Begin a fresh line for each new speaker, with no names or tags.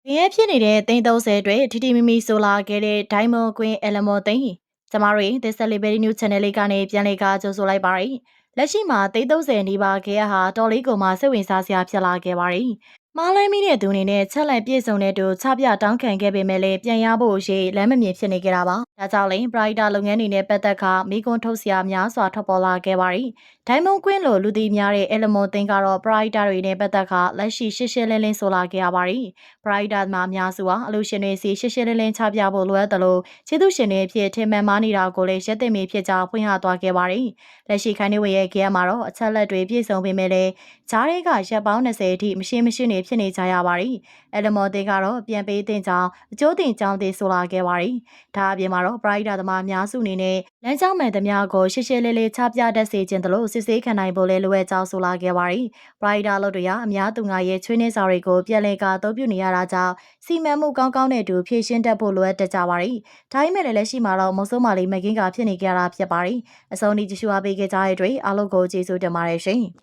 ။ငရဲဖြစ်နေတဲ့30အတွက်ထီထီမီမီဆိုလာခဲ့တဲ့ Diamond Queen Element သိန်းကျမတို့ရဲ့ The Celebrity News Channel လေးကနေပြန်လည်ကကြိုဆိုလိုက်ပါရယ်။လက်ရှိမှာ30နီးပါးခဲ့ရဟာတော်လေးကိုမှစိတ်ဝင်စားစရာဖြစ်လာခဲ့ပါရယ်။မားလဲမိတဲ့သူအနေနဲ့ချက်လက်ပြည့်စုံတဲ့သူချပြတောင်းခံခဲ့ပေမဲ့လည်းပြန်ရဖို့ရှိလမ်းမမြင်ဖြစ်နေကြတာပါ။ဒါကြောင့်လည်း Brighter လုပ်ငန်းတွေနဲ့ပတ်သက်ခါမိကွန်းထုတ်စရာများစွာထွက်ပေါ်လာခဲ့ပါရယ်။ Diamond Queen လို့လူသိများတဲ့ Element သိန်းကတော့ Brighter တွေနဲ့ပတ်သက်ခါလက်ရှိရှင်းလင်းဆိုလာခဲ့ရပါရယ်။ Brighter မှာအများစုဟာအလူရှင်တွေစီရှင်းလင်းချပြဖို့လိုအပ်တယ်လို့ခြေသူရှင်တွေအဖြစ်ထင်မှန်မားနေတာကိုလည်းရက်သိမ့်မီဖြစ်ကြောင်းဖွင့်ဟသွားခဲ့ပါရယ်။လက်ရှိခိုင်နေဝရဲ့ခဲမှာတော့အချက်လက်တွေပြည့်စုံပေမဲ့လည်းဂျားတွေကရက်ပေါင်း20အထိမရှိနေဖြစ်နေကြရပါရယ်။ Element သိန်းကတော့ပြန်ပေးတင်ကြောင်းအကျိုးတင်ကြောင်းသိဆိုလာခဲ့ပါရယ်။ဒါအပြင်မှာတော့ Brighter သမားအများစုအနေနဲ့လမ်းကြောင်းမှန်သမျှကိုရှင်းချပြတတ်စေခြင်းတို့စစ်ဆေးခံနိုင်ဖို့လည်းလိုအပ်ကြောင်းဆိုလာခဲ့ပါရယ်။ Brighter လို့တွေကအများသူငါရဲ့ချွေးနှင်းစာတွေကိုပြန်လည်ကအသုံးပြုနေရတာကြောင့်စီမံမှုကောင်းတဲ့သူဖြည့်ရှင်းတတ်ဖို့လိုအပ်တတ်ကြပါရယ်။ဒါပေမဲ့လည်းလက်ရှိမှာတော့မုံစိုးမာလေးမကင်းကဖြစ်နေကြတာဖြစ်ပါရယ်။အစုံဒီကြည့်ရှုအားပေးခဲ့ကြတဲ့အတွက်အားလုံးကိုကျေးဇူးတင်ပါတယ်ရှင်။